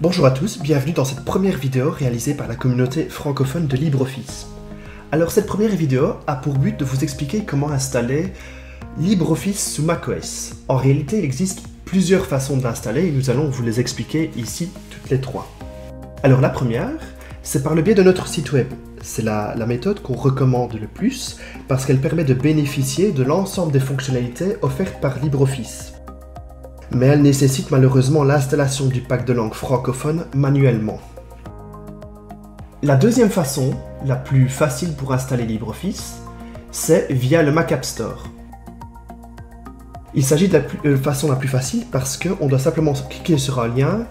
Bonjour à tous, bienvenue dans cette première vidéo réalisée par la communauté francophone de LibreOffice. Alors cette première vidéo a pour but de vous expliquer comment installer LibreOffice sous macOS. En réalité, il existe plusieurs façons de l'installer et nous allons vous les expliquer ici toutes les trois. Alors la première, c'est par le biais de notre site web. C'est la méthode qu'on recommande le plus parce qu'elle permet de bénéficier de l'ensemble des fonctionnalités offertes par LibreOffice. Mais elle nécessite malheureusement l'installation du pack de langue francophone manuellement. La deuxième façon, la plus facile pour installer LibreOffice, c'est via le Mac App Store. Il s'agit de la façon la plus facile parce qu'on doit simplement cliquer sur un lien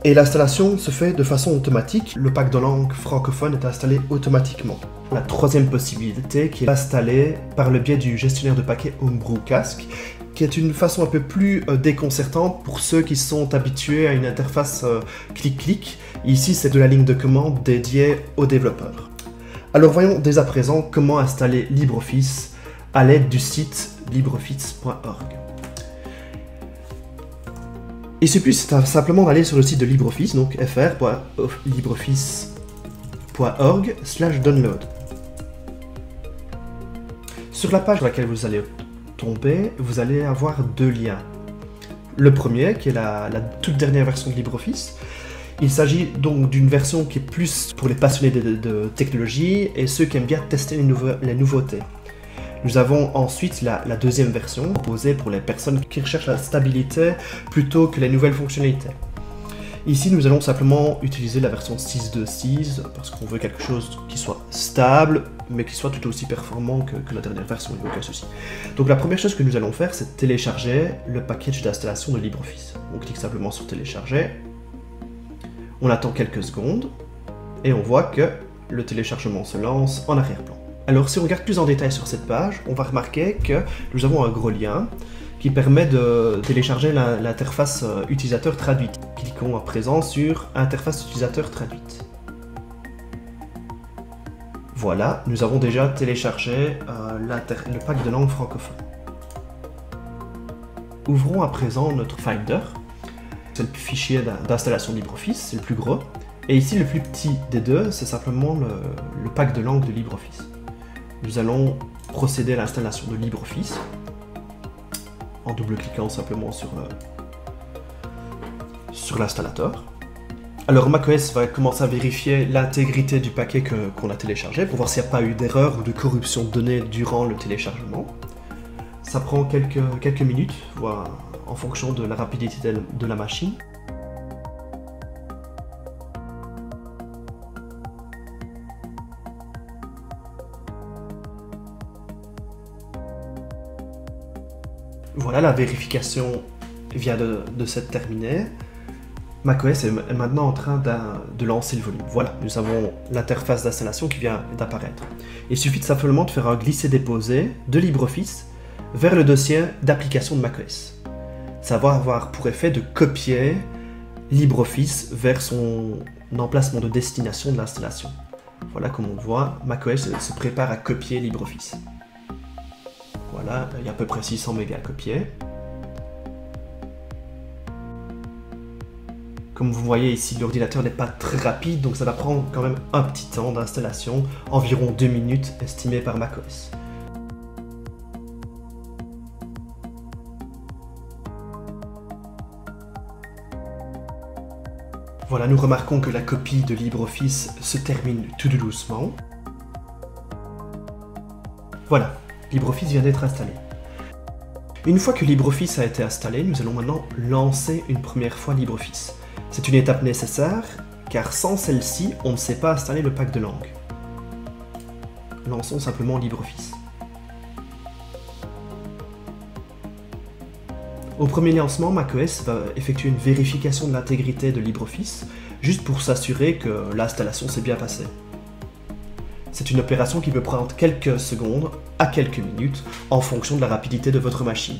et l'installation se fait de façon automatique. Le pack de langue francophone est installé automatiquement. La troisième possibilité qui est installée par le biais du gestionnaire de paquets Homebrew-Cask, qui est une façon un peu plus déconcertante pour ceux qui sont habitués à une interface clic-clic. Ici, c'est de la ligne de commande dédiée aux développeurs. Alors voyons dès à présent comment installer LibreOffice à l'aide du site libreoffice.org. Il suffit simplement d'aller sur le site de LibreOffice, donc fr.libreoffice.org/download. Sur la page sur laquelle vous allez tomber, vous allez avoir deux liens. Le premier, qui est la toute dernière version de LibreOffice. Il s'agit donc d'une version qui est plus pour les passionnés de technologie et ceux qui aiment bien tester les nouveautés. Nous avons ensuite la deuxième version, proposée pour les personnes qui recherchent la stabilité plutôt que les nouvelles fonctionnalités. Ici, nous allons simplement utiliser la version 6.2.6 parce qu'on veut quelque chose qui soit stable, mais qui soit tout aussi performant que la dernière version, il n'y a aucun souci. Donc la première chose que nous allons faire, c'est télécharger le package d'installation de LibreOffice. On clique simplement sur télécharger, on attend quelques secondes, et on voit que le téléchargement se lance en arrière-plan. Alors si on regarde plus en détail sur cette page, on va remarquer que nous avons un gros lien qui permet de télécharger l'interface utilisateur traduite. Cliquons à présent sur interface utilisateur traduite. Voilà, nous avons déjà téléchargé le pack de langue francophone. Ouvrons à présent notre Finder. C'est le fichier d'installation LibreOffice, c'est le plus gros. Et ici, le plus petit des deux, c'est simplement le pack de langue de LibreOffice. Nous allons procéder à l'installation de LibreOffice en double-cliquant simplement sur l'installateur. Alors macOS va commencer à vérifier l'intégrité du paquet qu'on a téléchargé pour voir s'il n'y a pas eu d'erreur ou de corruption de données durant le téléchargement. Ça prend quelques minutes, voire en fonction de la rapidité de la machine. Voilà, la vérification vient de s'être terminée. macOS est maintenant en train de lancer le volume. Voilà, nous avons l'interface d'installation qui vient d'apparaître. Il suffit simplement de faire un glisser-déposer de LibreOffice vers le dossier d'application de macOS. Ça va avoir pour effet de copier LibreOffice vers son emplacement de destination de l'installation. Voilà, comme on le voit, macOS se prépare à copier LibreOffice. Voilà, il y a à peu près 600 mégas à copier. Comme vous voyez ici, l'ordinateur n'est pas très rapide, donc ça va prendre quand même un petit temps d'installation, environ 2 minutes estimé par macOS. Voilà, nous remarquons que la copie de LibreOffice se termine tout doucement. Voilà, LibreOffice vient d'être installé. Une fois que LibreOffice a été installé, nous allons maintenant lancer une première fois LibreOffice. C'est une étape nécessaire, car sans celle-ci, on ne sait pas installer le pack de langue. Lançons simplement LibreOffice. Au premier lancement, macOS va effectuer une vérification de l'intégrité de LibreOffice, juste pour s'assurer que l'installation s'est bien passée. C'est une opération qui peut prendre quelques secondes à quelques minutes, en fonction de la rapidité de votre machine.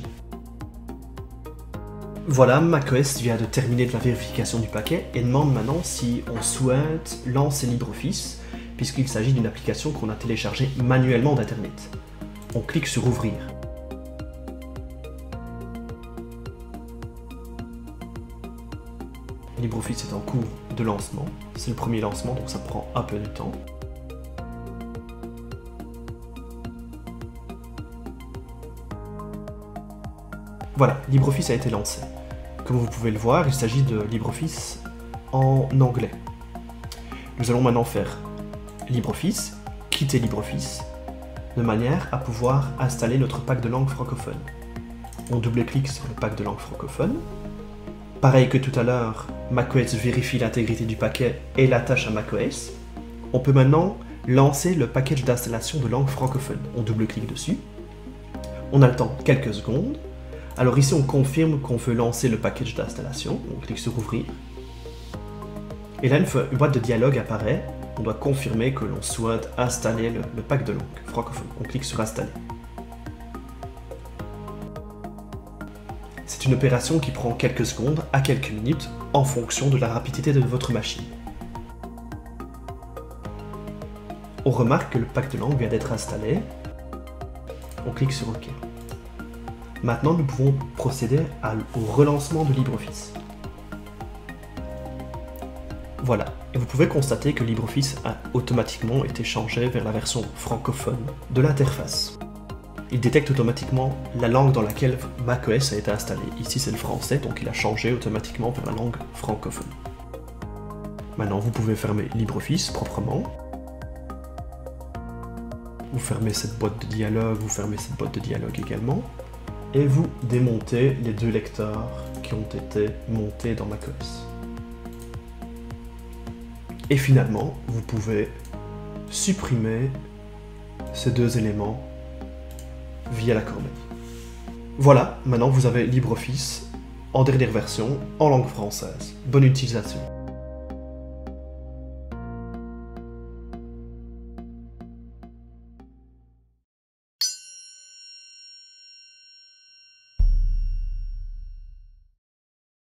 Voilà, macOS vient de terminer la vérification du paquet et demande maintenant si on souhaite lancer LibreOffice, puisqu'il s'agit d'une application qu'on a téléchargée manuellement d'Internet. On clique sur Ouvrir. LibreOffice est en cours de lancement. C'est le premier lancement, donc ça prend un peu de temps. Voilà, LibreOffice a été lancé. Comme vous pouvez le voir, il s'agit de LibreOffice en anglais. Nous allons maintenant faire LibreOffice, quitter LibreOffice, de manière à pouvoir installer notre pack de langue francophone. On double-clique sur le pack de langue francophone. Pareil que tout à l'heure, macOS vérifie l'intégrité du paquet et l'attache à macOS. On peut maintenant lancer le package d'installation de langue francophone. On double-clique dessus. On attend quelques secondes. Alors ici, on confirme qu'on veut lancer le package d'installation. On clique sur Ouvrir. Et là, une boîte de dialogue apparaît. On doit confirmer que l'on souhaite installer le pack de langue francophone. On clique sur Installer. C'est une opération qui prend quelques secondes à quelques minutes en fonction de la rapidité de votre machine. On remarque que le pack de langue vient d'être installé. On clique sur OK. Maintenant, nous pouvons procéder au relancement de LibreOffice. Voilà, et vous pouvez constater que LibreOffice a automatiquement été changé vers la version francophone de l'interface. Il détecte automatiquement la langue dans laquelle macOS a été installé. Ici c'est le français, donc il a changé automatiquement vers la langue francophone. Maintenant vous pouvez fermer LibreOffice proprement. Vous fermez cette boîte de dialogue, vous fermez cette boîte de dialogue également. Et vous démontez les deux lecteurs qui ont été montés dans macOS. Et finalement, vous pouvez supprimer ces deux éléments via la corbeille. Voilà, maintenant vous avez LibreOffice en dernière version, en langue française. Bonne utilisation.